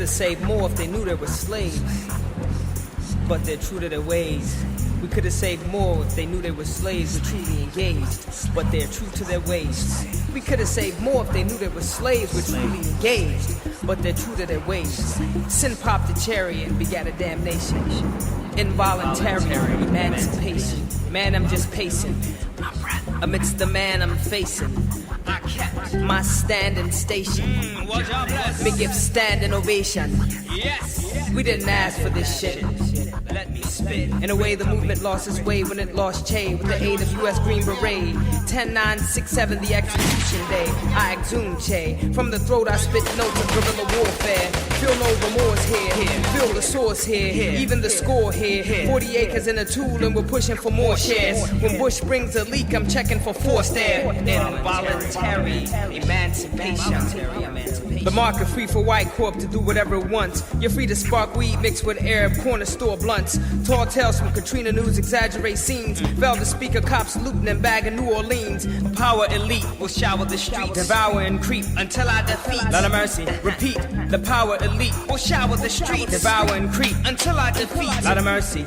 have saved more if they knew they were slaves, but they're true to their ways. We could have saved more if they knew they were slaves were truly engaged, but they're true to their ways. We could have saved more if they knew they were slaves were truly engaged, but they're true to their ways. Sin popped a cherry and begat a damnation. Involuntary emancipation. Man, I'm just pacing. Amidst the man I'm facing, I kept my standing station. Me give standing ovation. Yes, we didn't ask for this shit. Let me spit. In a way, the movement lost its way when it lost Che with the aid of U.S. Green Beret. 10-9-6-7, the execution day. I exhume Che. From the throat, I spit notes of guerrilla warfare. Feel no remorse here. Feel the source here. Even the score here. 40 acres in a tool, and we're pushing for more shares. When Bush brings a leak, I'm checking for forced air. Involuntary emancipation. The market free for white corp to do whatever it wants. You're free to spark weed mixed with Arab corner store blunts. Tall tales from Katrina News exaggerate scenes. Velvet speaker cops looting and bagging New Orleans. Power elite will shower the streets, devour and creep until I defeat. Lot of mercy, repeat. The power elite will shower the streets, devour and creep until I defeat. Lot of mercy.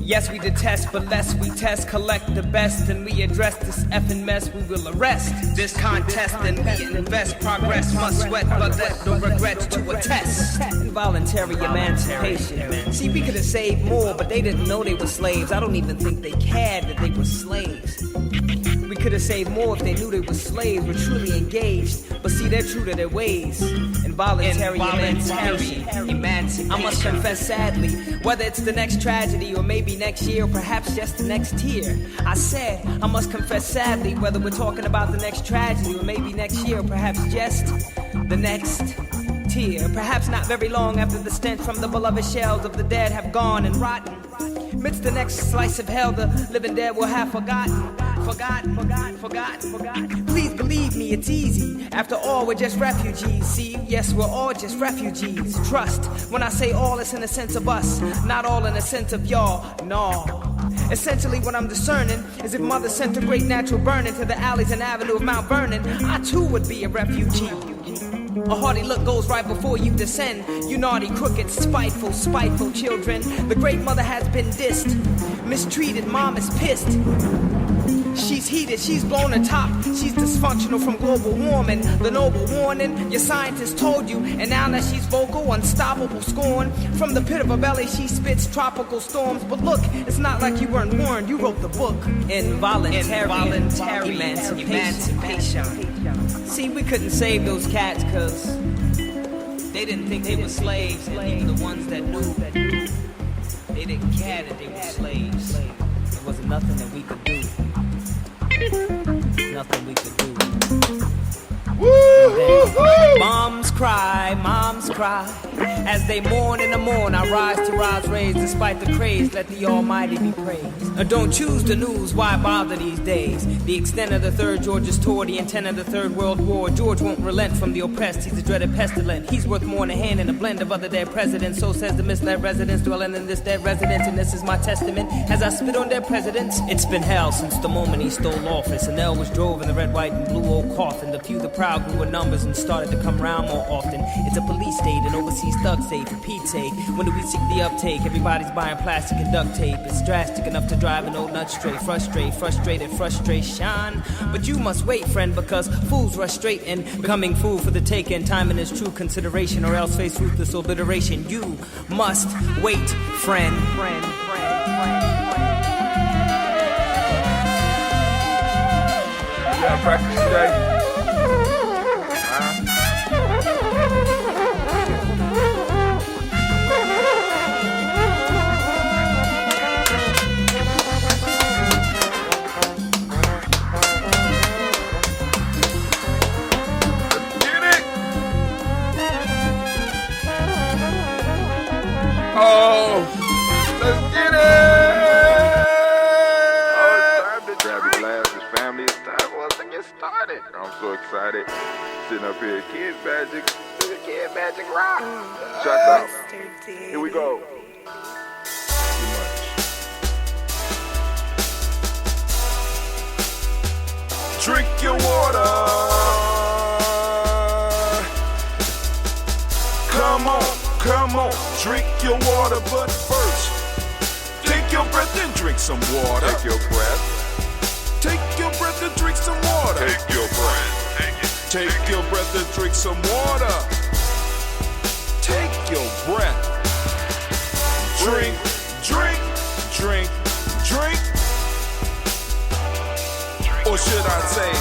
Yes, we detest, but less we test, collect the best, and we address this effing mess. We will arrest this contest, and we invest. Progress must sweat, but let no regrets to attest. Involuntary emancipation. See, we could have saved more, but they didn't know they were slaves. I don't even think they cared that they were slaves. We could have saved more if they knew they were slaves, were truly engaged. But see, they're true to their ways. Involuntary emancipation. I must confess sadly, whether it's the next tragedy or maybe next year or perhaps just the next year. I said, I must confess sadly, whether we're talking about the next tragedy or maybe next year or perhaps just the next tear. Perhaps not very long after the stench from the beloved shells of the dead have gone and rotten. Amidst the next slice of hell, the living dead will have forgotten. Please believe me, it's easy. After all, we're just refugees. See, yes, we're all just refugees. Trust, when I say all, it's in the sense of us, not all in the sense of y'all. No. Essentially, what I'm discerning is if Mother sent a great natural burning to the alleys and avenue of Mount Vernon, I too would be a refugee. A haughty look goes right before you descend. You naughty, crooked, spiteful children. The great mother has been dissed, mistreated, mom is pissed. She's heated, she's blown atop. She's dysfunctional from global warming. The noble warning, your scientist told you. And now that she's vocal, unstoppable scorn. From the pit of her belly, she spits tropical storms. But look, it's not like you weren't warned. You wrote the book. Involuntary emancipation. See, we couldn't save those cats because they didn't think they were slaves. And even the ones that knew, they didn't care that they were slaves. There wasn't nothing that we could do. Nothing we could do. Moms cry, as they mourn in the morn. I rise to rise raised despite the craze. Let the Almighty be praised. Don't choose the news, why bother these days? The extent of the third George's tour, the intent of the third world war. George won't relent from the oppressed, he's a dreaded pestilent. He's worth more than a hand in a blend of other dead presidents. So says the misled residents dwelling in this dead residence. And this is my testament as I spit on their presidents. It's been hell since the moment he stole office. And L was drove in the red, white, and blue old coffin. The few, the proud grew in numbers and started to come round more often. It's a police state, an overseas thug state, for Pete's sake. When do we seek the uptake? Everybody's buying plastic and duct tape. It's drastic enough to drive an old nut straight. Frustrated frustration. But you must wait, friend, because fools rush straight in, becoming fool for the taking. Time and his true consideration, or else face ruthless obliteration. You must wait, friend. Yeah, practice today. Oh, let's get it! Oh, it's time to grab your glasses, family. It's time for us to get started. I'm so excited. Sitting up here, Kid Magic Rock. Shout out. Here we go. Too much. Drink your water. Come on. come on, drink your water, but first, take your breath and drink some water. Take your breath. Take your breath and drink some water. Take your breath. Take your breath and drink some water. Take your breath. Drink, drink, drink, drink. Or should I say,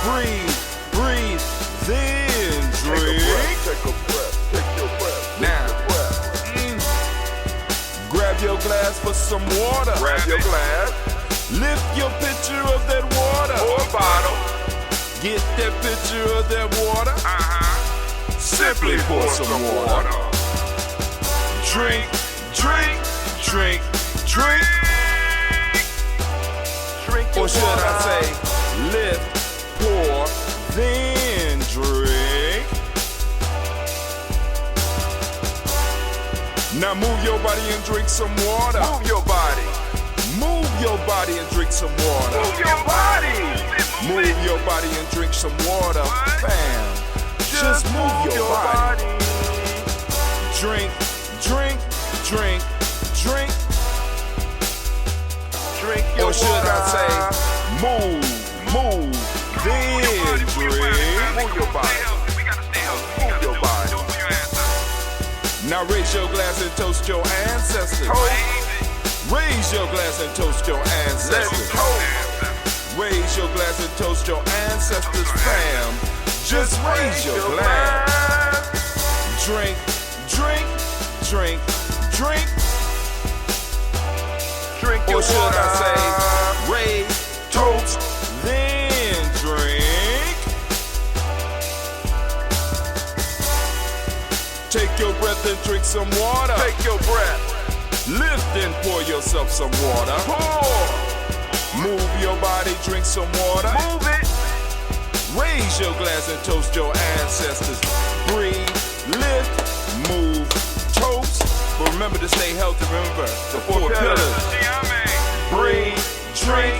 breathe, breathe, then drink. Take a breath. Take your breath. Now, Take your breath. grab your glass for some water. Grab your glass Lift your pitcher of that water. or bottle. Get that pitcher of that water. Simply pour some water. Drink, drink, drink, drink. Drink your Or should water. I say, lift, pour, then drink. Now move your body and drink some water. Move your body. Move your body and drink some water. Move your body. Move your body and drink some water. Bam. Just move your body. Drink, drink, drink, drink. Drink your Or should water. I say, move, then drink. Move your body. Move your body. Now raise your glass and toast your ancestors. Raise your glass and toast your Let's ancestors. toast. Raise your glass and toast your ancestors, fam. Just raise your glass. Drink, drink, drink, drink. Drink your Or should water. I say, raise, toast, then drink. Take your breath and drink some water. Take your breath. Lift and pour yourself some water. Pour. Move your body, drink some water. Move it. Raise your glass and toast your ancestors. Breathe, lift, move, toast. But remember to stay healthy. Remember the four pillars. Breathe, drink,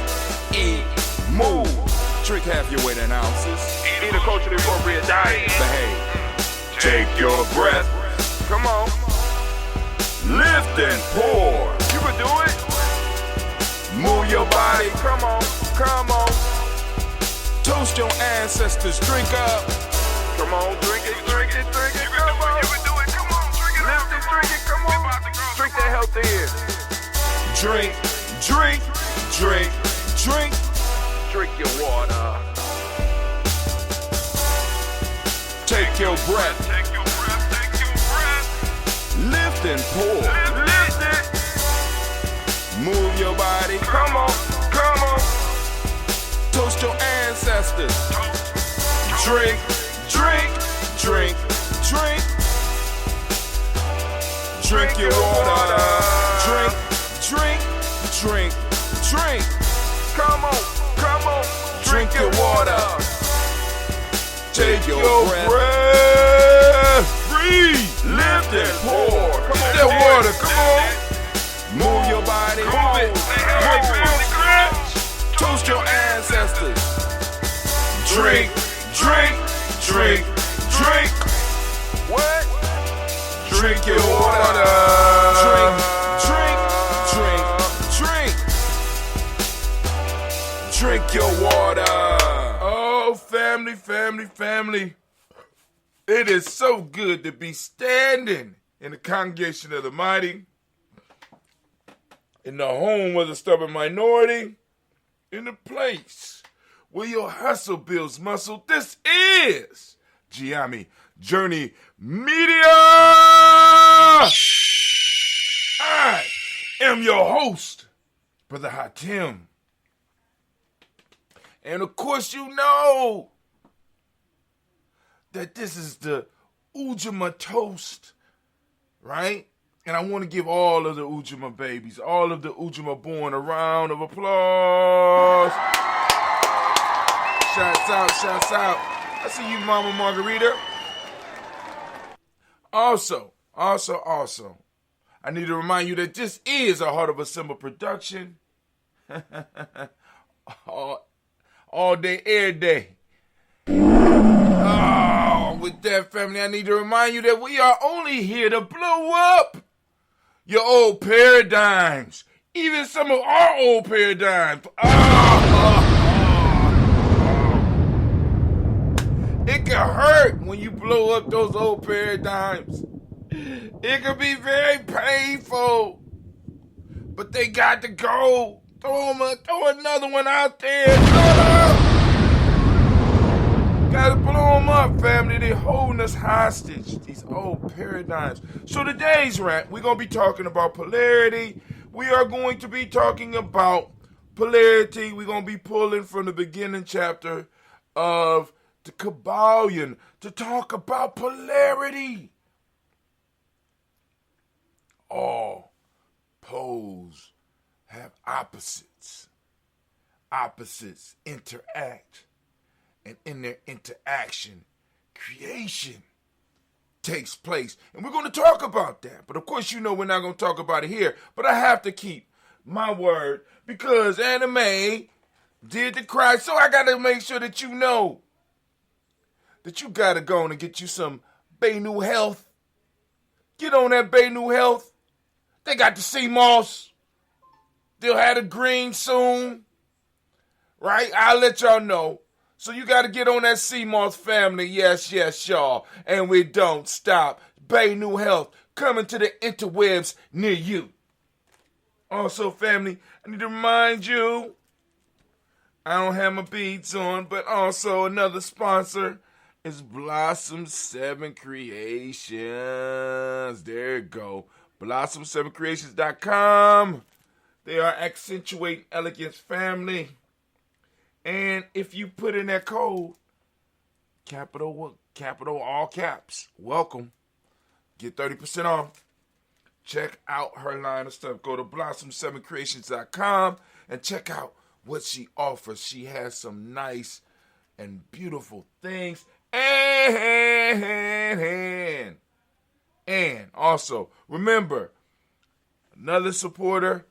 eat, move. Drink half your weight in ounces. Eat a culturally appropriate diet. Behave. Take your breath. Come on. Lift and pour. You can do it. Move your body. Come on. Come on. Toast your ancestors. Drink up. Come on. Drink it. Drink it. Drink it. Come on. You can do it. Come on. Drink it. Lift it. Drink it. Come on. Drink that health in. Drink, drink, drink, drink. Drink your water. Take your breath. Take your breath. Take your breath. Lift and pour. Lift it. Move your body. Come on. Come on. Toast your ancestors. Drink, drink, drink, drink. Drink your water. Drink, drink, drink, drink. Come on. Come on. Drink your water. Take your breath. Breathe. Lift and pour. Come on, Get that boy. water. Come on. Move your body. Move it. Move. Toast your ancestors. Drink, drink, drink, drink. What? Drink your water. Drink, drink, drink, drink. Drink your water. Oh, family, family, family. It is so good to be standing in the congregation of the mighty, in the home of the stubborn minority, in the place where your hustle builds muscle. This is Gye-Nyame Journey Media. I am your host, Brother Hatim. And of course you know that this is the Ujamaa toast, right? And I want to give all of the Ujamaa babies, all of the Ujamaa born, a round of applause. Shouts out, shouts out. I see you, Mama Margarita. Also, I need to remind you that this is a Heart of a Simba production. all day, every day. Oh, with that, family, I need to remind you that we are only here to blow up your old paradigms. Even some of our old paradigms. It can hurt when you blow up those old paradigms. It can be very painful. But they got to go. Throw another one out there. Gotta blow them up, family. They're holding us hostage. These old paradigms. So today's rant, we're going to be talking about polarity. We are going to be talking about polarity. We're going to be pulling from the beginning chapter of the Kabbalion to talk about polarity. All poles have opposites. Opposites interact. And in their interaction, creation takes place. And we're going to talk about that. But of course, you know we're not going to talk about it here. But I have to keep my word because anime did the cry. So I got to make sure that you know that you got to go on and get you some Bay-New Health. Get on that Bay-New Health. They got the sea moss. They'll have the green soon. Right? I'll let y'all know. So you got to get on that sea moss, family. Yes, y'all. And we don't stop. Bay-New Health coming to the interwebs near you. Also, family, I need to remind you, I don't have my beads on, but also another sponsor is Blossom 7 Creations. There you go. Blossom7creations.com. They are accentuating elegance, family. And if you put in that code, capital, all caps, welcome, get 30% off. Check out her line of stuff. Go to blossom7creations.com and check out what she offers. She has some nice and beautiful things. And also, remember, another supporter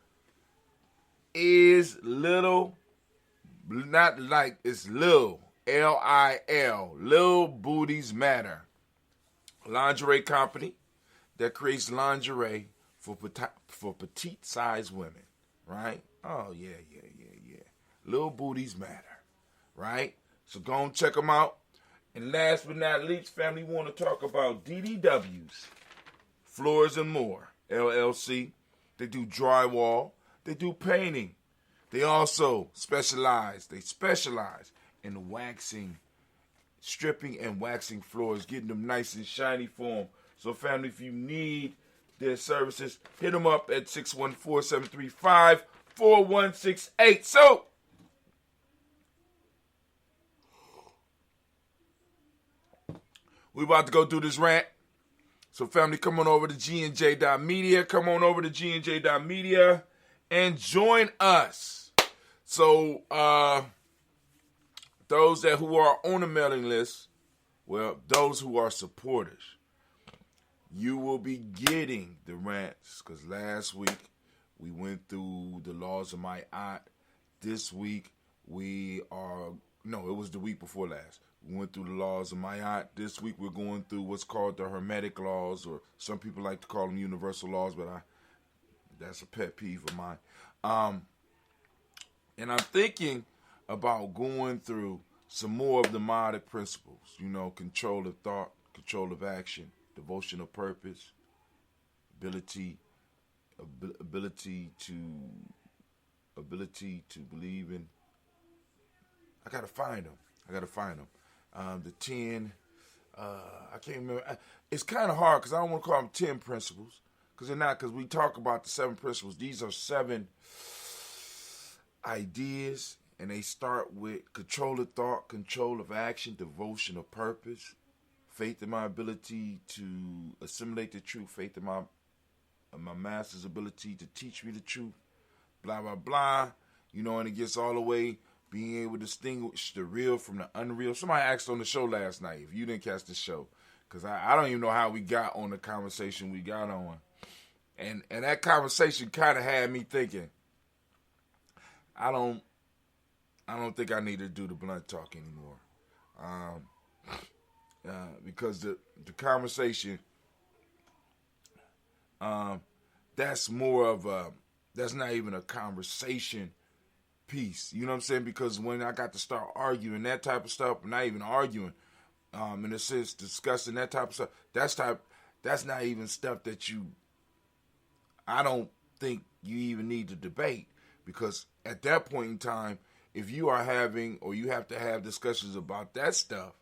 is Little. Not like, it's Lil, L-I-L, Lil Booties Matter. Lingerie company that creates lingerie for petite sized women, right? Oh, yeah. Lil Booties Matter, right? So go and check them out. And last but not least, family, we want to talk about DDW's, Floors and More, LLC. They do drywall. They do painting. They also specialize in waxing, stripping and waxing floors, getting them nice and shiny for them. So family, if you need their services, hit them up at 614-735-4168. So, we about to go do this rant. So family, come on over to gnj.media. Come on over to gnj.media and join us. So, those who are on the mailing list, well, those who are supporters, you will be getting the rants. Because last week, we went through the laws of my aunt. This week, it was the week before last. We went through the laws of my aunt. This week, we're going through what's called the Hermetic laws, or some people like to call them universal laws, but that's a pet peeve of mine. And I'm thinking about going through some more of the Modic principles, control of thought, control of action, devotion of purpose, ability to believe in. I gotta find them. The 10, I can't remember. It's kind of hard because I don't want to call them 10 principles because they're not. Because we talk about the 7 principles. These are 7 ideas, and they start with control of thought, control of action, devotion of purpose, faith in my ability to assimilate the truth, faith in my master's ability to teach me the truth, blah, blah, blah, and it gets all the way being able to distinguish the real from the unreal. Somebody asked on the show last night, if you didn't catch the show, because I don't even know how we got on the conversation we got on. And that conversation kind of had me thinking, I don't think I need to do the blunt talk anymore. because the conversation, that's more of that's not even a conversation piece. You know what I'm saying? Because when I got to start arguing that type of stuff, not even arguing, in a sense, discussing that type of stuff, that's not even stuff that I don't think you even need to debate, because at that point in time, if you are having, or you have to have discussions about that stuff,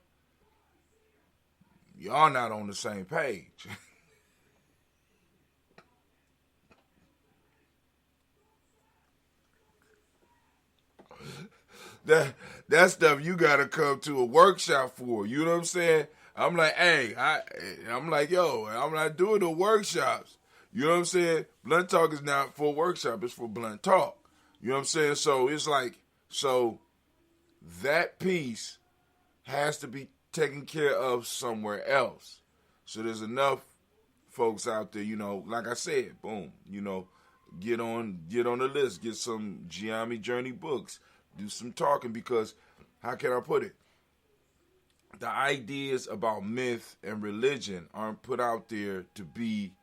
y'all not on the same page. That stuff you gotta come to a workshop for. You know what I'm saying? I'm like, hey, I'm like, yo, I'm not doing the workshops. You know what I'm saying? Blunt talk is not for workshop. It's for blunt talk. You know what I'm saying? So it's like, so that piece has to be taken care of somewhere else. So there's enough folks out there, you know, like I said, boom, you know, get on the list, get some Gye-Nyame Journey books, do some talking, because how can I put it? The ideas about myth and religion aren't put out there to be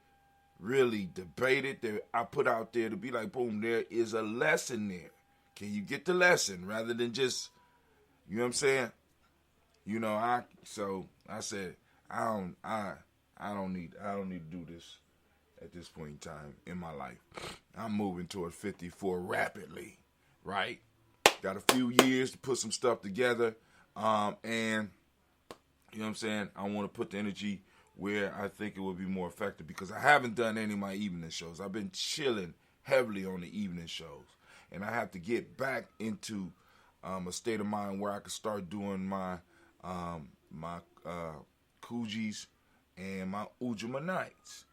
really debated. I put out there to be like, boom, there is a lesson there. Can you get the lesson rather than just, you know what I'm saying? You know, I said I don't need to do this at this point in time in my life. I'm moving toward 54 rapidly, right? Got a few years to put some stuff together, and you know what I'm saying? I want to put the energy where I think it would be more effective, because I haven't done any of my evening shows. I've been chilling heavily on the evening shows, and I have to get back into a state of mind where I can start doing my Kujis and my Ujamaa nights,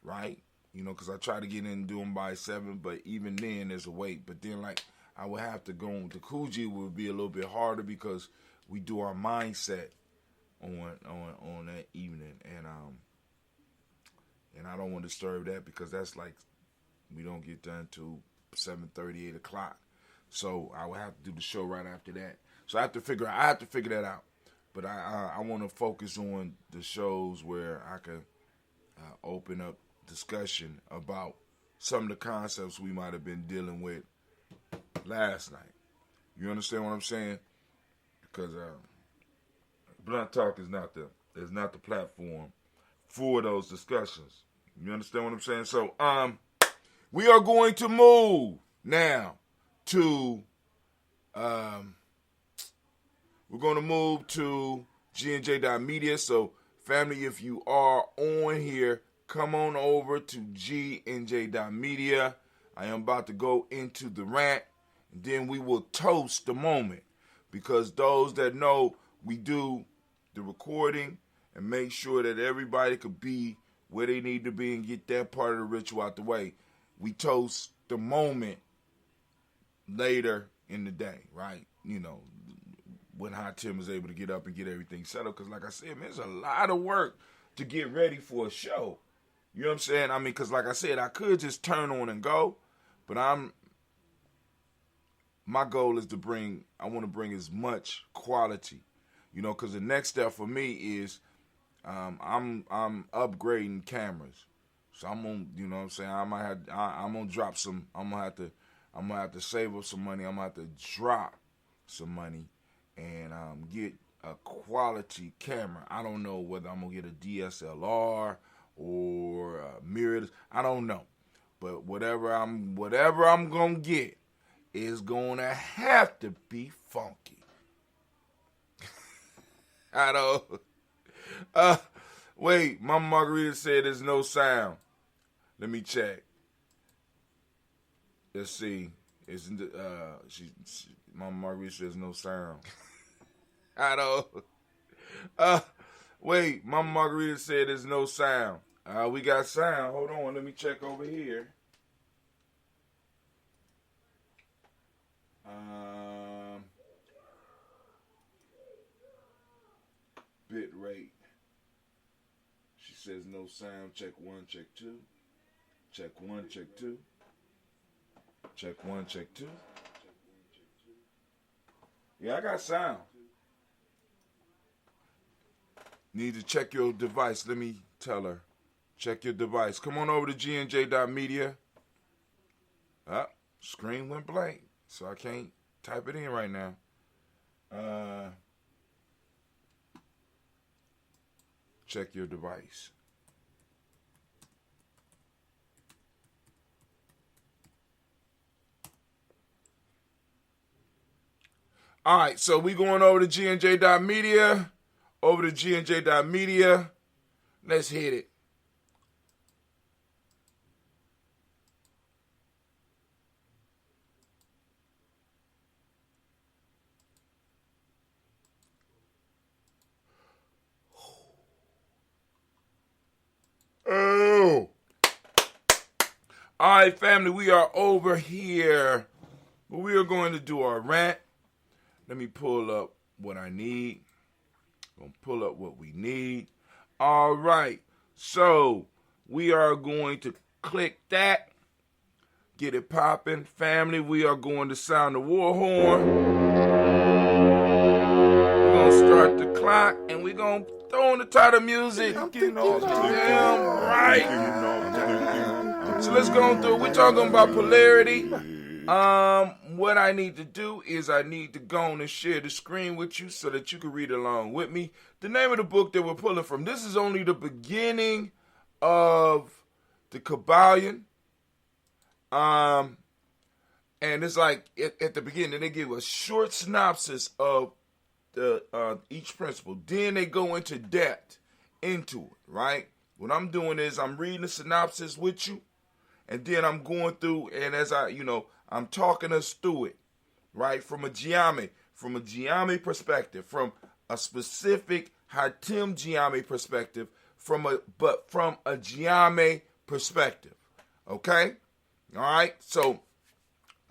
right? You know, because I try to get in and do them by 7, but even then there's a wait. But then, like, I would have to go, the Kuji would be a little bit harder because we do our mindset on that evening, and I don't want to disturb that, because that's like, we don't get done till 7:30, 8 o'clock. So I would have to do the show right after that. So I have to figure that out. But I want to focus on the shows where I can open up discussion about some of the concepts we might have been dealing with last night. You understand what I'm saying? Because Blunt Talk is not the platform for those discussions. You understand what I'm saying? So we are going to move now to we're going to move to G&J.media. So family, if you are on here, come on over to G&J.media. I am about to go into the rant, and then we will toast the moment, because those that know, we do the recording and make sure that everybody could be where they need to be and get that part of the ritual out the way. We toast the moment later in the day, right? You know, when Hot Tim is able to get up and get everything settled. Because like I said, man, there's a lot of work to get ready for a show. You know what I'm saying? I mean, because like I said, I could just turn on and go, but my goal is I want to bring as much quality, you know, because the next step for me is I'm upgrading cameras. So I'm gonna, you know what I'm saying, I'm gonna drop some, I'm gonna have to save up some money. I'm gonna have to drop some money and get a quality camera. I don't know whether I'm gonna get a DSLR or a mirror. I don't know, but whatever I'm gonna get is gonna have to be funky. I don't. Wait, Mama Margarita said there's no sound. Let me check. Let's see. Isn't Mama Margarita says no sound. I don't. Wait, Mama Margarita said there's no sound. We got sound. Hold on, let me check over here. Bit rate. She says no sound. Check 1, check 2. Check 1, check 2. Check 1, check 2. Yeah, I got sound. Need to check your device. Let me tell her. Check your device. Come on over to gnj.media. Screen went blank, so I can't type it in right now. Check your device. All right, so we going over to gnj.media. Over to gnj.media. Let's hit it. Oh. All right, family, we are over here. We are going to do our rant. Let me pull up what I need. Gonna pull up what we need. All right, so we are going to click that. Get it popping. Family, we are going to sound the war horn. We're going to start the clock, and we're going to throw on the title music. Getting all damn right. So let's go through. We're talking about polarity. What I need to do is I need to go on and share the screen with you so that you can read along with me. The name of the book that we're pulling from, this is only the beginning of the Kabbalion. And it's like at the beginning, they give a short synopsis of the each principle. Then they go into depth into it, right? What I'm doing is I'm reading the synopsis with you, and then I'm going through, and as I'm talking us through it, right? From a Gye-Nyame perspective, from a specific Hatem Gye-Nyame perspective, from a Gye-Nyame perspective. Okay? All right? So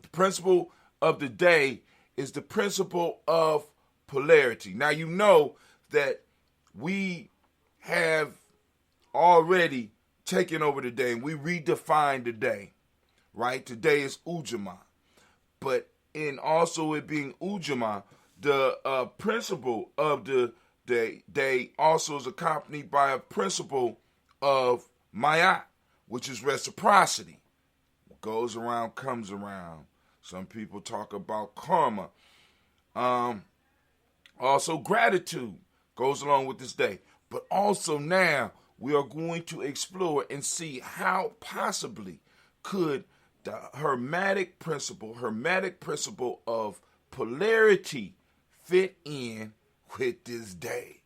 the principle of the day is the principle of polarity. Now you know that we have already taken over the day and we redefined the day. Right? Today is Ujamaa. But in also it being Ujamaa, the principle of the day also is accompanied by a principle of Mayat, which is reciprocity. What goes around comes around. Some people talk about karma. Also gratitude goes along with this day. But also now we are going to explore and see how possibly could the hermetic principle of polarity fit in with this day.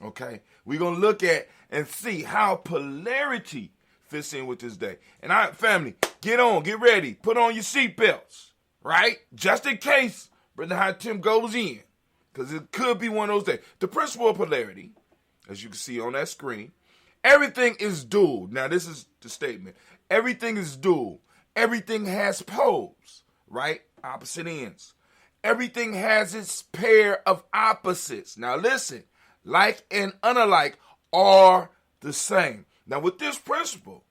Okay? We're going to look at and see how polarity fits in with this day. And family, get ready, put on your seatbelts, right? Just in case Brother Hatem goes in, because it could be one of those days. The principle of polarity, as you can see on that screen, everything is dual. Now, this is the statement. Everything is dual. Everything has poles, right? Opposite ends. Everything has its pair of opposites. Now listen, like and unlike are the same. Now with this principle,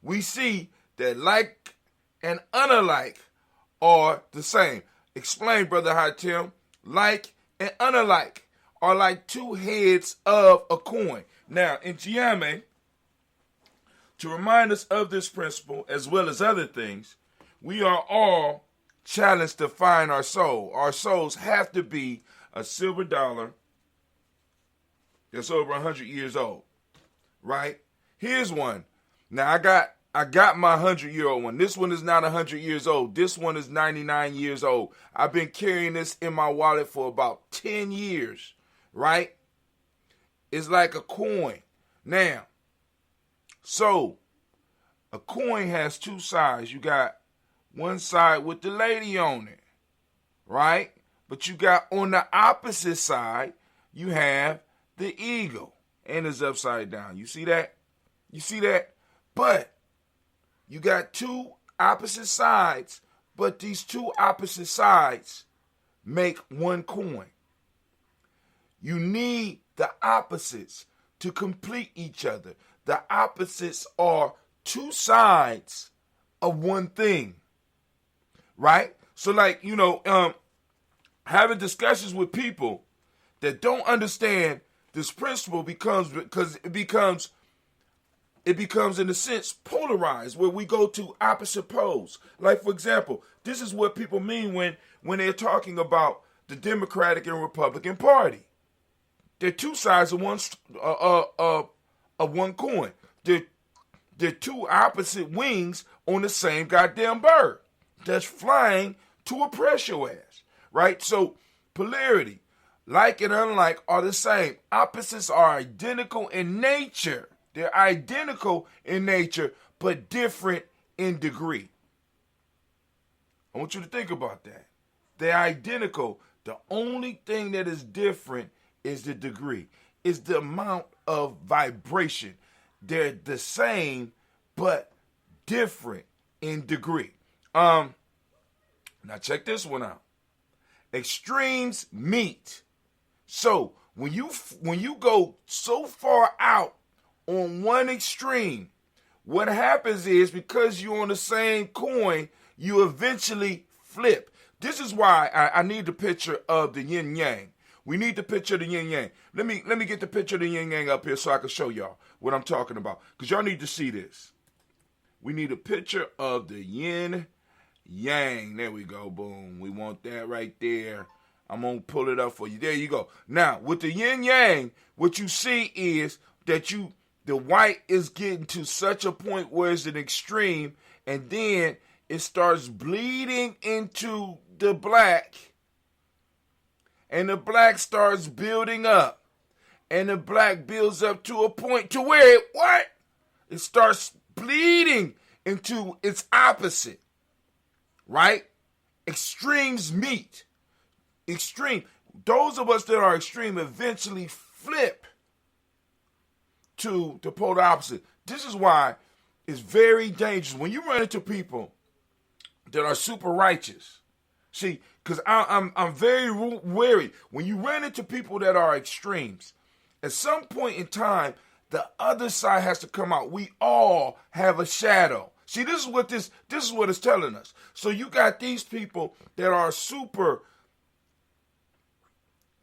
we see that like and unlike are the same. Explain, Brother Hatem. Like and unlike are like two heads of a coin. Now in Gye-Nyame, to remind us of this principle, as well as other things, we are all challenged to find our soul. Our souls have to be a silver dollar that's over 100 years old, right? Here's one. Now, I got my 100-year-old one. This one is not 100 years old. This one is 99 years old. I've been carrying this in my wallet for about 10 years, right? It's like a coin. Now, so, a coin has two sides. You got one side with the lady on it, right? But you got on the opposite side, you have the eagle, and it's upside down. You see that? You see that? But you got two opposite sides, but these two opposite sides make one coin. You need the opposites to complete each other. The opposites are two sides of one thing, right? So like, having discussions with people that don't understand this principle becomes, because it becomes in a sense polarized, where we go to opposite poles. Like, for example, this is what people mean when they're talking about the Democratic and Republican Party. They're two sides of one coin. They're two opposite wings on the same goddamn bird that's flying to oppress your ass, right? So polarity, like and unlike, are the same. Opposites are identical in nature. They're identical in nature, but different in degree. I want you to think about that. They're identical. The only thing that is different is the degree, is the amount of vibration. They're the same, but different in degree. Now check this one out. Extremes meet. So when you go so far out on one extreme, what happens is, because you're on the same coin, you eventually flip. This is why I need the picture of the yin yang. We need the picture of the yin yang. Let me get the picture of the yin yang up here so I can show y'all what I'm talking about, because y'all need to see this. We need a picture of the yin yang. There we go. Boom. We want that right there. I'm going to pull it up for you. There you go. Now, with the yin yang, what you see is that the white is getting to such a point where it's an extreme, and then it starts bleeding into the black, and the black starts building up, and the black builds up to a point to where it starts bleeding into its opposite, right? Extremes meet. Extreme. Those of us that are extreme eventually flip to the polar opposite. This is why it's very dangerous when you run into people that are super righteous. See, because I'm very wary. When you run into people that are extremes, at some point in time, the other side has to come out. We all have a shadow. See, this is what it's telling us. So you got these people that are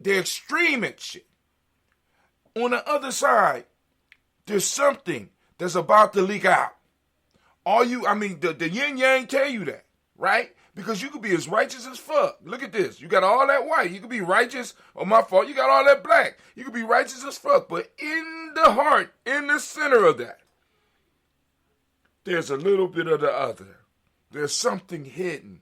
they're extreme at shit. On the other side, there's something that's about to leak out. The yin yang tell you that, right? Because you could be as righteous as fuck. Look at this. You got all that white. You could be righteous. Oh, my fault. You got all that black. You could be righteous as fuck. But in the heart, in the center of that, there's a little bit of the other. There's something hidden.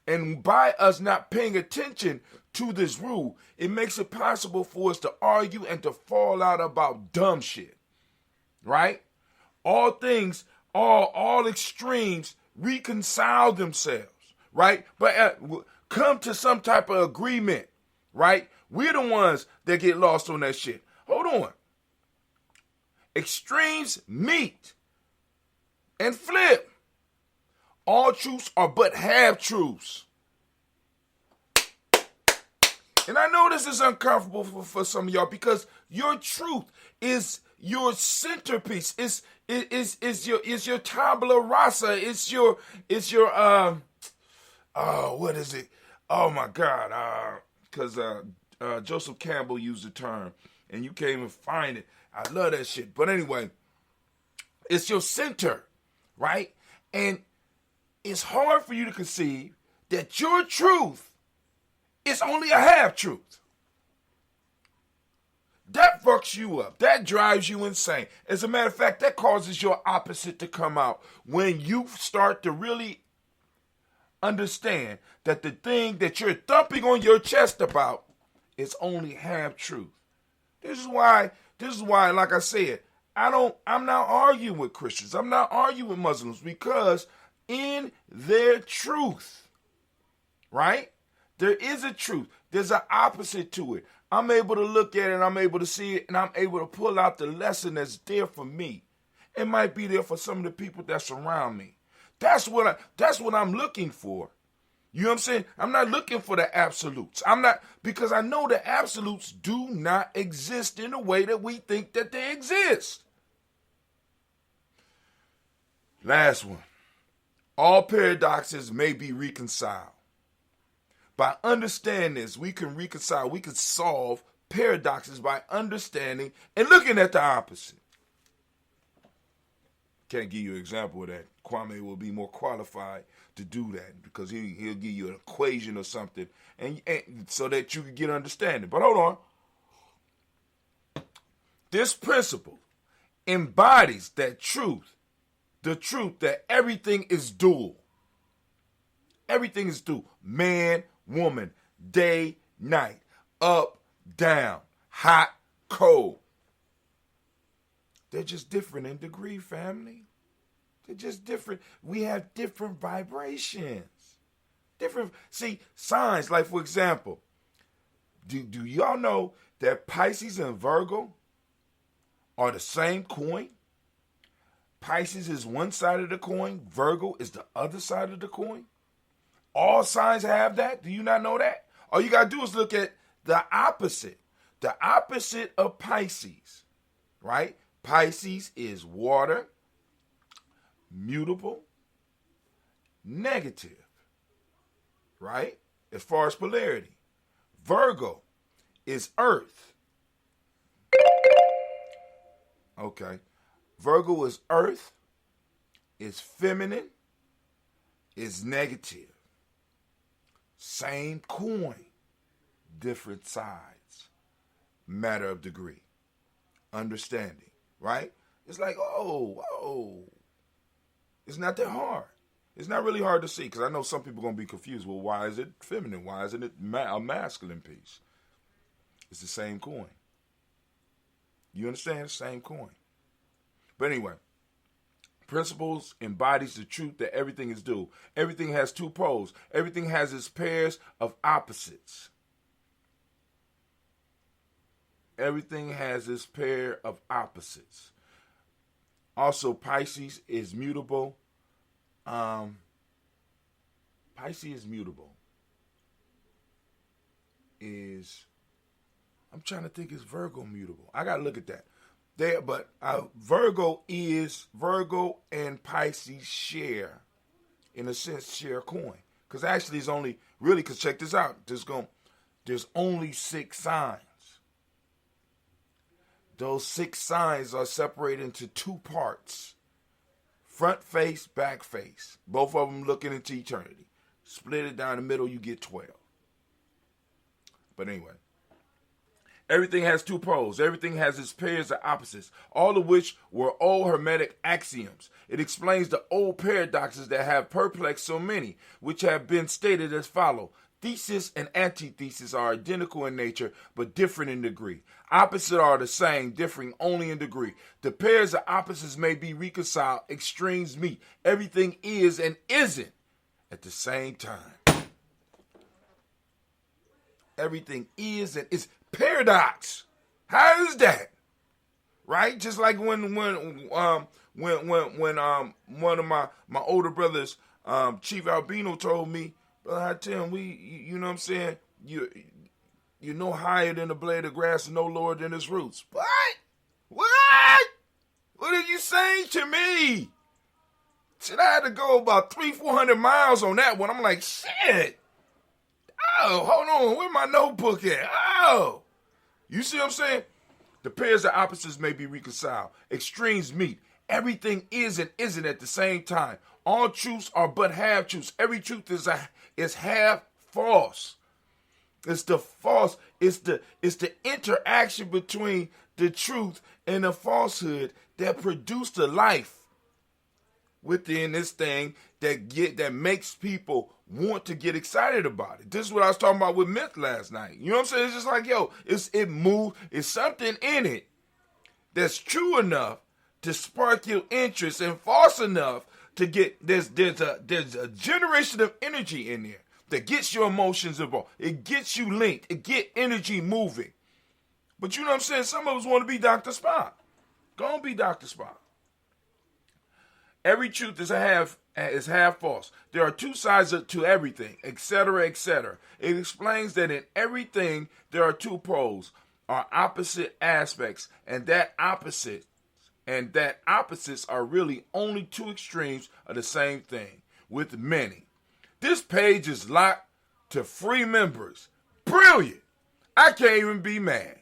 And by us not paying attention to this rule, it makes it possible for us to argue and to fall out about dumb shit. Right? All things, all extremes reconcile themselves. Right? But come to some type of agreement. Right? We're the ones that get lost on that shit. Hold on. Extremes meet and flip. All truths are but half-truths. And I know this is uncomfortable for some of y'all, because your truth is your centerpiece. It's your tabula rasa. It's your what is it? Oh my God. Because Joseph Campbell used the term, and you can't even find it. I love that shit. But anyway, it's your center, right? And it's hard for you to conceive that your truth is only a half-truth. That fucks you up. That drives you insane. As a matter of fact, that causes your opposite to come out when you start to really understand that the thing that you're thumping on your chest about is only half-truth. This is why, like I said, I'm not arguing with Christians. I'm not arguing with Muslims, because in their truth, right? There is a truth. There's an opposite to it. I'm able to look at it, and I'm able to see it, and I'm able to pull out the lesson that's there for me. It might be there for some of the people that surround me. That's what I'm looking for. You know what I'm saying? I'm not looking for the absolutes. Because I know the absolutes do not exist in the way that we think that they exist. Last one. All paradoxes may be reconciled. By understanding this, we can reconcile, we can solve paradoxes by understanding and looking at the opposite. Can't give you an example of that. Kwame will be more qualified to do that because he'll give you an equation or something, and so that you can get understanding. But hold on. This principle embodies that truth, the truth that everything is dual. Everything is dual. Man, woman, day, night, up, down, hot, cold. They're just different in degree, family. They're just different. We have different vibrations. Different, see, signs, like for example, do y'all know that Pisces and Virgo are the same coin? Pisces is one side of the coin, Virgo is the other side of the coin. All signs have that. Do you not know that? All you got to do is look at the opposite. The opposite of Pisces, right? Pisces is water, mutable, negative, right? As far as polarity. Virgo is earth. Okay. Virgo is earth, is feminine, is negative. Same coin, different sides. Matter of degree. Understanding, right? It's like, oh. It's not that hard. It's not really hard to see, because I know some people are going to be confused. Well, why is it feminine? Why isn't it a masculine piece? It's the same coin. You understand? Same coin. But anyway, principles embodies the truth that everything is dual. Everything has two poles. Everything has its pairs of opposites. Everything has its pair of opposites. Also, Pisces is mutable. Pisces is mutable. I'm trying to think, is Virgo mutable? I gotta look at that. But Virgo and Pisces share, in a sense, share a coin. Because actually, it's only really, because check this out. There's only 6 signs. Those 6 signs are separated into 2 parts. Front face, back face. Both of them looking into eternity. Split it down the middle, you get 12. But anyway. Everything has 2 poles. Everything has its pairs of opposites, all of which were old Hermetic axioms. It explains the old paradoxes that have perplexed so many, which have been stated as follow. Thesis and antithesis are identical in nature, but different in degree. Opposites are the same, differing only in degree. The pairs of opposites may be reconciled, extremes meet. Everything is and isn't at the same time. Everything is and is. Paradox. How is that? Right? Just like when one of my older brothers, Chief Albino, told me, brother, I tell him, you know what I'm saying? You're no higher than the blade of grass and no lower than its roots. What? What are you saying to me? Shit, I had to go about 300-400 miles on that one. I'm like, shit. Oh, hold on. Where my notebook at? Oh. You see what I'm saying? The pairs of opposites may be reconciled. Extremes meet. Everything is and isn't at the same time. All truths are but half truths. Every truth is half false. It's the false. It's the interaction between the truth and the falsehood that produce the life within this thing that makes people want to get excited about it. This is what I was talking about with Myth last night. You know what I'm saying? It's just like, yo, it moves. It's something in it that's true enough to spark your interest and false enough to get there's a generation of energy in there that gets your emotions involved. It gets you linked. It get energy moving. But you know what I'm saying? Some of us want to be Dr. Spock. Go on, be Dr. Spock. Every truth is half false. There are 2 sides to everything, etc., etc. It explains that in everything there are 2 poles, are opposite aspects, and that opposites are really only 2 extremes of the same thing, with many. This page is locked to free members. Brilliant. I can't even be mad.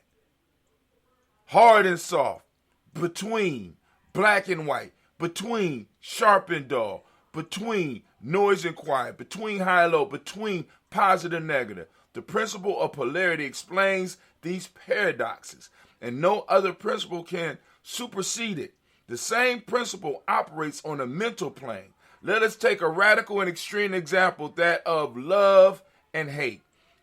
hard and soft, between black and white, between sharp and dull, between noise and quiet, between high and low, between positive and negative. The principle of polarity explains these paradoxes, and no other principle can supersede it. The same principle operates on a mental plane. Let us take a radical and extreme example, that of love and hate.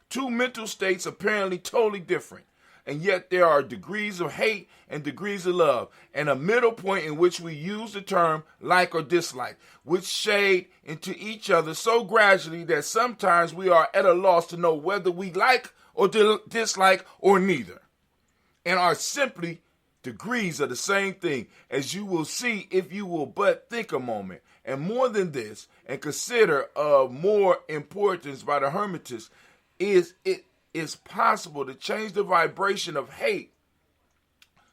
Two mental states apparently totally different, and yet there are degrees of hate and degrees of love, and a middle point in which we use the term like or dislike, which shade into each other so gradually that sometimes we are at a loss to know whether we like or dislike or neither, and are simply degrees of the same thing, as you will see if you will but think a moment. And more than this, and consider of more importance by the Hermetists, is it is possible to change the vibration of hate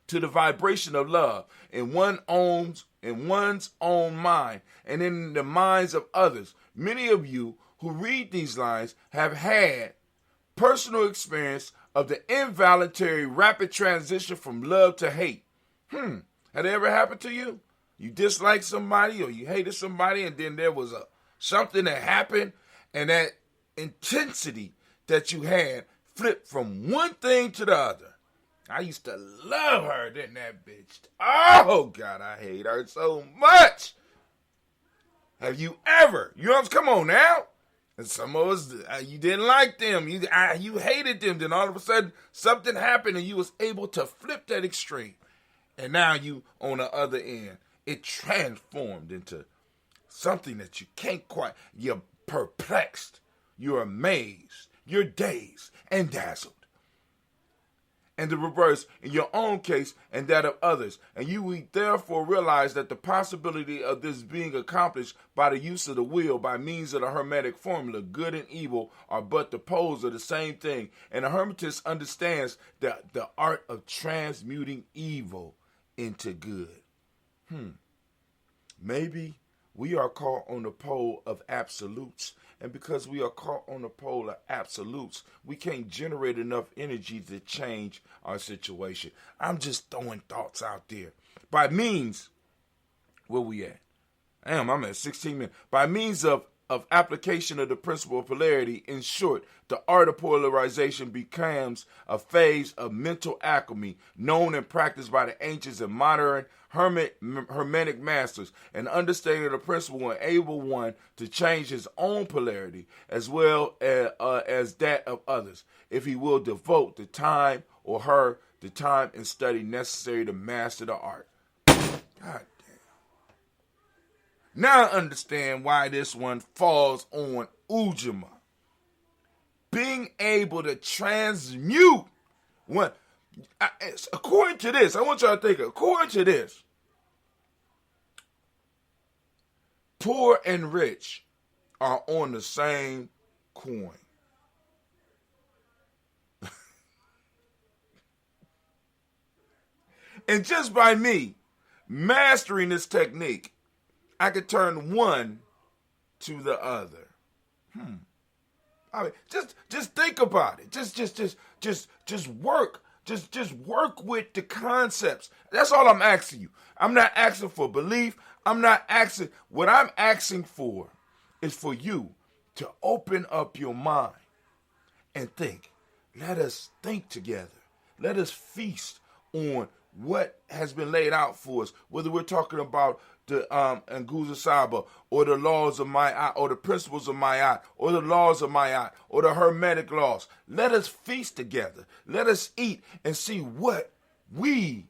to the vibration of love in one's own mind and in the minds of others. Many of you who read these lines have had personal experience of the involuntary rapid transition from love to hate. Had it ever happened to you? You disliked somebody or you hated somebody, and then there was something that happened, and that intensity that you had flipped from one thing to the other. I used to love her, didn't that bitch? Oh, God, I hate her so much. Have you ever? Come on now. And some of us, you didn't like them. You hated them. Then all of a sudden, something happened and you was able to flip that extreme. And now you on the other end. It transformed into something that you can't quite. You're perplexed. You're amazed. You're dazed and dazzled. And the reverse in your own case and that of others. And you will therefore realize that the possibility of this being accomplished by the use of the will by means of the Hermetic formula, good and evil, are but the poles of the same thing. And the Hermetist understands that the art of transmuting evil into good. Maybe we are caught on the pole of absolutes. And because we are caught on the pole of absolutes, we can't generate enough energy to change our situation. I'm just throwing thoughts out there. By means, where we at? I'm at 16 minutes. By means of application of the principle of polarity, in short, the art of polarization becomes a phase of mental alchemy known and practiced by the ancients and modern Hermetic masters. And understanding the principle will enable one to change his own polarity as well as that of others, if he will devote the time or her the time and study necessary to master the art. God. Now I understand why this one falls on Ujamaa. Being able to transmute. According to this, I want y'all to think, according to this, poor and rich are on the same coin. And just by me mastering this technique, I could turn one to the other. I mean, just think about it. Just work. Just work with the concepts. That's all I'm asking you. I'm not asking for belief. What I'm asking for is for you to open up your mind and think. Let us think together. Let us feast on what has been laid out for us, whether we're talking about the Nguza Saba, or the laws of Ma'at, or the principles of Ma'at, or the laws of Ma'at, or the Hermetic laws. Let us feast together. Let us eat and see what we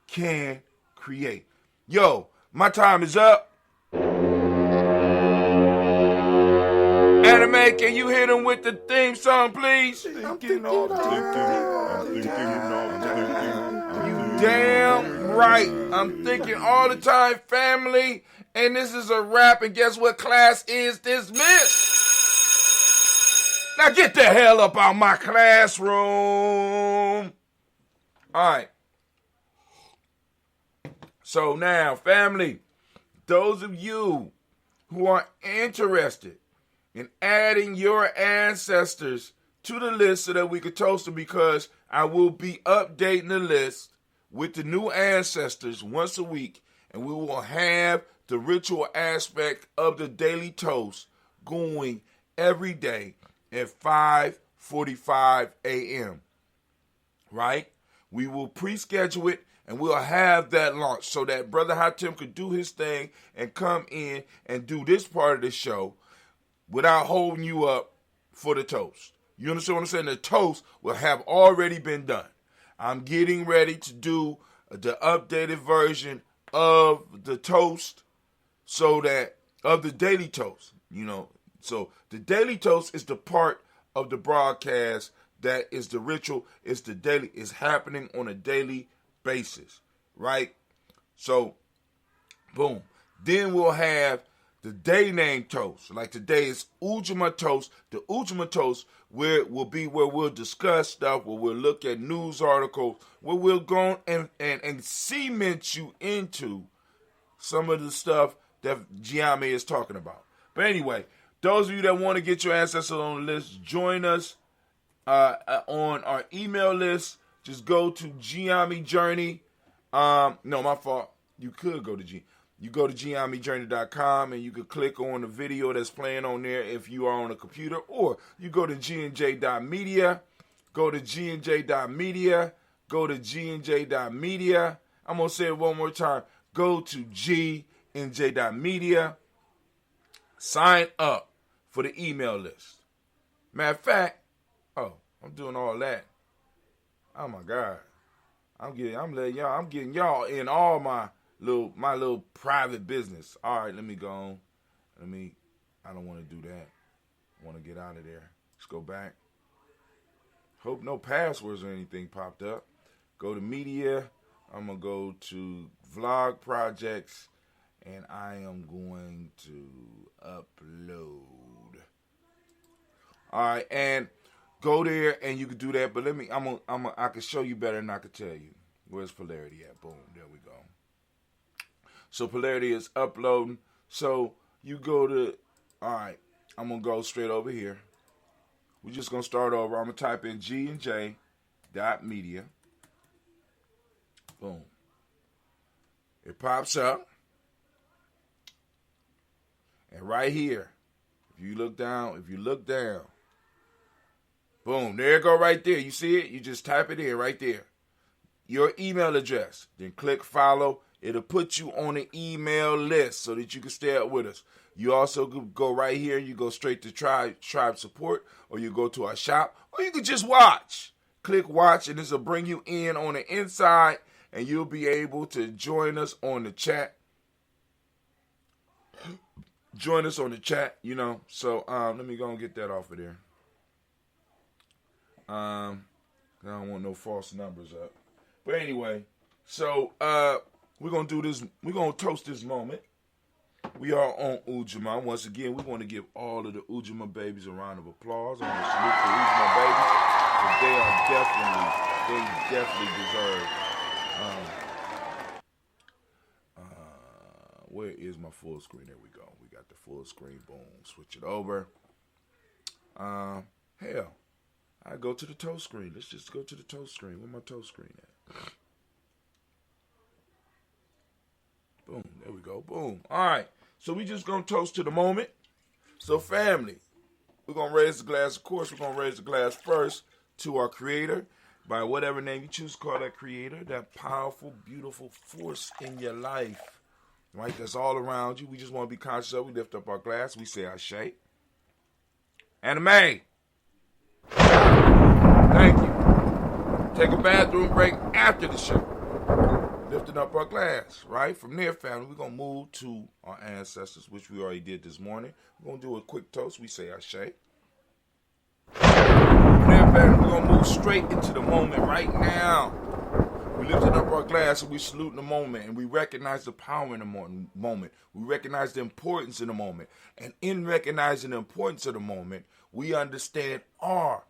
can create. Yo, my time is up. Anime, can you hit him with the theme song, please? Damn right. I'm thinking all the time, family. And this is a wrap. And guess what? Class is dismissed. Now get the hell up out my classroom. All right. So now, family, those of you who are interested in adding your ancestors to the list so that we can toast them, because I will be updating the list with the new ancestors once a week, and we will have the ritual aspect of the daily toast going every day at 5:45 a.m. Right? We will pre-schedule it, and we'll have that launch so that Brother Hatem could do his thing and come in and do this part of the show without holding you up for the toast. You understand what I'm saying? The toast will have already been done. I'm getting ready to do the updated version of the toast so that, of the daily toast, So the daily toast is the part of the broadcast that is the ritual, is the daily, is happening on a daily basis, right? So, boom. Then we'll have the day name toast. Like today is Ujamaa toast. The Ujamaa toast will be where we'll discuss stuff, where we'll look at news articles, where we'll go and cement you into some of the stuff that Gye-Nyame is talking about. But anyway, those of you that want to get your ancestors on the list, join us on our email list. Just go to Gye-Nyame Journey. No, my fault. You could go to You go to Gye-Nyamejourney.com and you can click on the video that's playing on there if you are on a computer, or you go to GNJ.media, go to GNJ.media, go to GNJ.media. I'm going to say it one more time. Go to GNJ.media, sign up for the email list. Matter of fact, I'm doing all that. Oh my God. I'm getting y'all in all my little private business. All right, let me go on. I don't want to do that. I want to get out of there. Let's go back. Hope no passwords or anything popped up. Go to media. I'm going to go to vlog projects, and I am going to upload. All right, and go there and you can do that, but I can show you better than I can tell you. Where's Polarity at? Boom, there we go. So Polarity is uploading. So you go to, all right, I'm going to go straight over here. We're just going to start over. I'm going to type in GNJ.media. Boom. It pops up. And right here, if you look down, boom, there it go right there. You see it? You just type it in right there. Your email address. Then click follow. It'll put you on the email list so that you can stay up with us. You also go right here. You go straight to tribe support, or you go to our shop, or you can just watch. Click watch, and this will bring you in on the inside, and you'll be able to join us on the chat. Join us on the chat, So let me go and get that off of there. I don't want no false numbers up. But anyway, so we're going to do this. We're going to toast this moment. We are on Ujamaa. Once again, we want to give all of the Ujamaa babies a round of applause. I want to salute the Ujamaa babies, because they definitely deserve. Where is my full screen? There we go. We got the full screen. Boom. Switch it over. Hell. I go to the toast screen. Let's just go to the toast screen. Where my toast screen at? Boom. There we go. Boom. All right. So we just going to toast to the moment. So family, we're going to raise the glass. Of course, we're going to raise the glass first to our creator, by whatever name you choose to call that creator, that powerful, beautiful force in your life, right? That's all around you. We just want to be conscious of. We lift up our glass. We say Ashe. Anime. Thank you. Take a bathroom break after the show. Lifting up our glass, right? From there, family, we're going to move to our ancestors, which we already did this morning. We're going to do a quick toast. We say Ashe. From there, family, we're going to move straight into the moment right now. We lifted up our glass and we salute in the moment, and we recognize the power in the moment. We recognize the importance in the moment. And in recognizing the importance of the moment, we understand our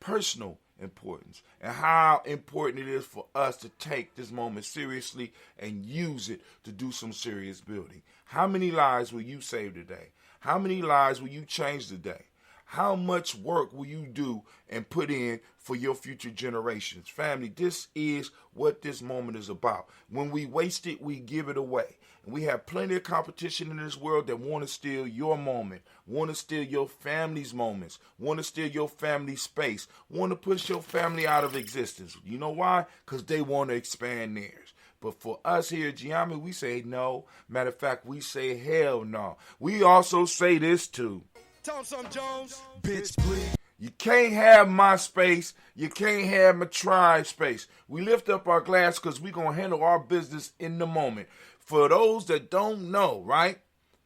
personal importance and how important it is for us to take this moment seriously and use it to do some serious building. How many lives will you save today? How many lives will you change today? How much work will you do and put in for your future generations? Family, this is what this moment is about. When we waste it, we give it away. And we have plenty of competition in this world that want to steal your moment, want to steal your family's moments, want to steal your family's space, want to push your family out of existence. You know why? Because they want to expand theirs. But for us here at Gye-Nyame, we say no. Matter of fact, we say hell no. We also say this too. Tell him something, Jones. Bitch, please. You can't have my space. You can't have my tribe space. We lift up our glass because we're going to handle our business in the moment. For those that don't know, right?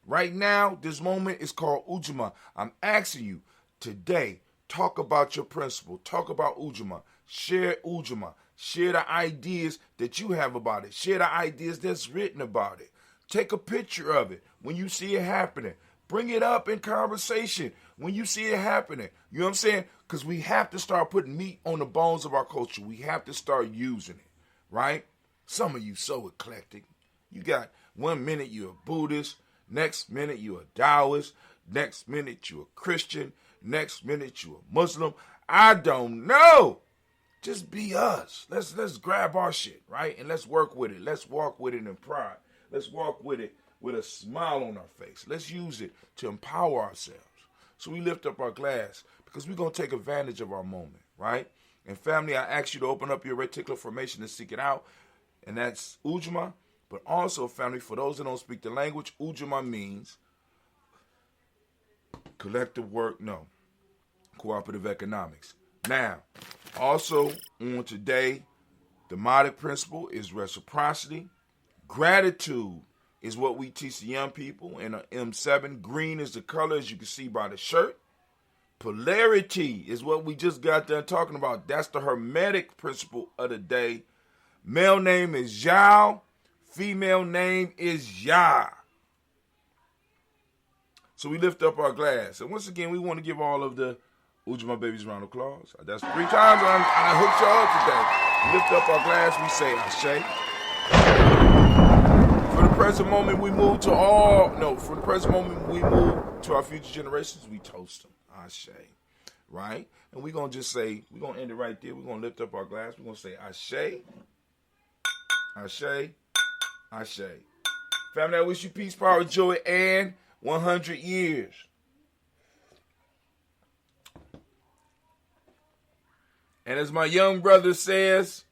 Right now, this moment is called Ujamaa. I'm asking you today, talk about your principle. Talk about Ujamaa. Share Ujamaa. Share the ideas that you have about it. Share the ideas that's written about it. Take a picture of it when you see it happening. Bring it up in conversation when you see it happening. You know what I'm saying? Because we have to start putting meat on the bones of our culture. We have to start using it, right? Some of you so eclectic. You got 1 minute you're a Buddhist, next minute you're a Taoist, next minute you're a Christian, next minute you're a Muslim. I don't know. Just be us. Let's grab our shit, right? And let's work with it. Let's walk with it in pride. Let's walk with it with a smile on our face. Let's use it to empower ourselves. So we lift up our glass because we're going to take advantage of our moment, right? And family, I ask you to open up your reticular formation and seek it out. And that's Ujamaa. But also, family, for those that don't speak the language, Ujamaa means collective work, no, cooperative economics. Now, also on today, the Modic principle is reciprocity. Gratitude is what we teach the young people in a M7. Green is the color, as you can see by the shirt. Polarity is what we just got done talking about. That's the Hermetic principle of the day. Male name is Zhao. Female name is Ya. So we lift up our glass. And once again, we want to give all of the Ujamaa babies a round of applause. That's 3 times I hooked y'all up today. We lift up our glass, we say Ashe. For the present moment, we move to our future generations, we toast them. Ashe. Right? And we're going to just say, we're going to end it right there. We're going to lift up our glass. We're going to say Ashe. Ashe. Ashe. Family, I wish you peace, power, joy, and 100 years. And as my young brother says,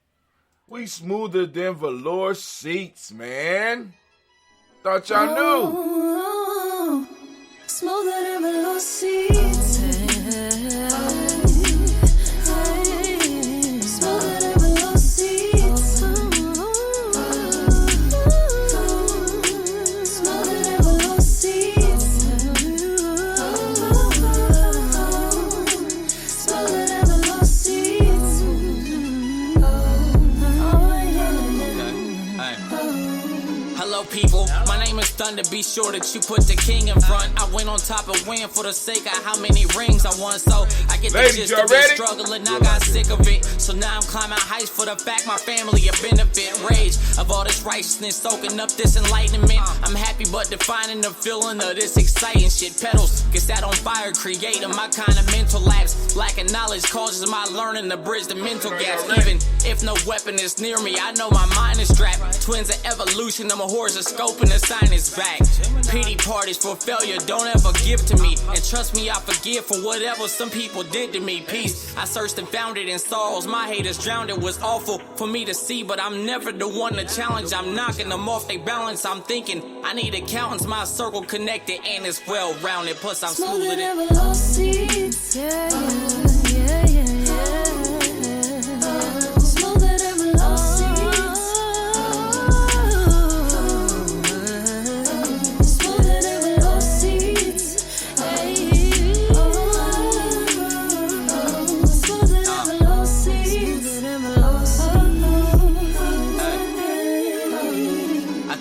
we smoother than velour seats, man. Thought y'all knew. Oh, smoother than velour seats. People, my name is Thunder, be sure that you put the king in front. I went on top and win for the sake of how many rings I won. So I get the gist of it, struggling, I got sick of it. So now I'm climbing heights for the fact my family a benefit. Rage of all this righteousness, soaking up this enlightenment. I'm happy but defining the feeling of this exciting shit. Pedals get set on fire, creating my kind of mental lapse. Lacking knowledge causes my learning to bridge the mental gaps. Even if no weapon is near me, I know my mind is strapped. Twins of evolution, I'm a horse of scope and the sign is back. Pity parties for failure, don't ever give to me. And trust me, I forgive for whatever some people did to me. Peace, I searched and found it in sorrows. My haters drowned, it was awful for me to see. But I'm never the one to challenge, I'm knocking them off they balance. I'm thinking, I need accountants, my circle connected and it's well rounded. Plus I'm smoother than velour seats.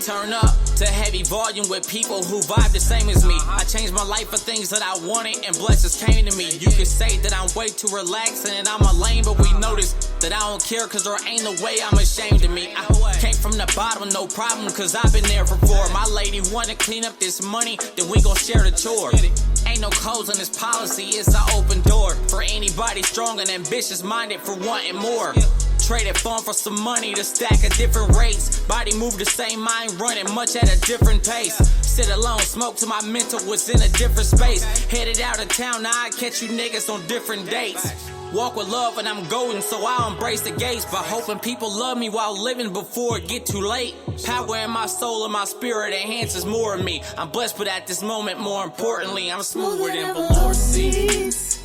Turn up to heavy volume with people who vibe the same as me. I changed my life for things that I wanted and blessings came to me. You could say that I'm way too relaxed and that I'm a lame, but we notice that I don't care cause there ain't no way I'm ashamed of me. I came from the bottom, no problem, cause I've been there before. My lady wanna clean up this money, then we gon' share the chore. Ain't no codes on this policy, it's an open door for anybody strong and ambitious minded for wanting more. Traded fun for some money to stack at different rates. Body move the same, mind running much at a different pace. Sit alone, smoke till my mental was in a different space. Headed out of town, now I catch you niggas on different dates. Walk with love and I'm golden, so I'll embrace the gates. But hoping people love me while living before it get too late. Power in my soul and my spirit enhances more of me. I'm blessed, but at this moment, more importantly, I'm smoother than velour seeds.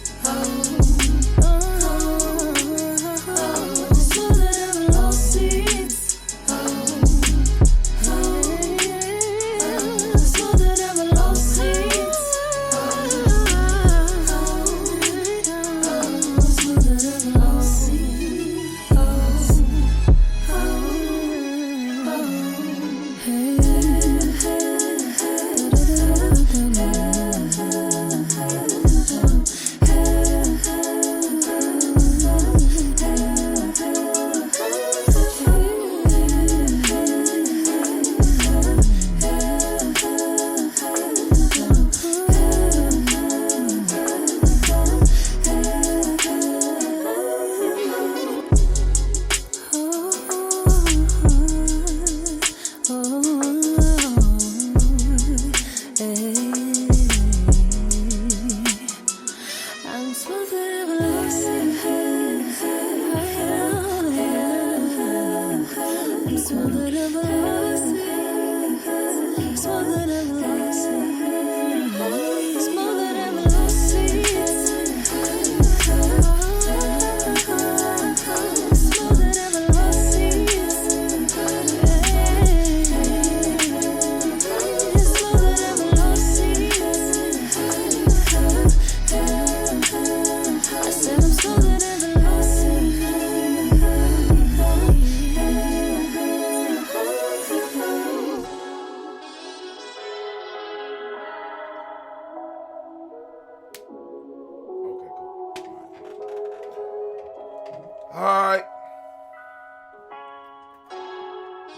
Alright.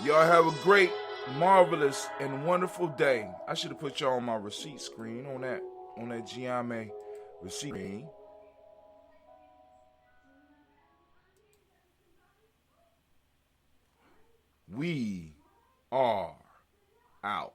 Y'all have a great, marvelous, and wonderful day. I should have put y'all on my receipt screen on that Gye-Nyame receipt screen. We are out.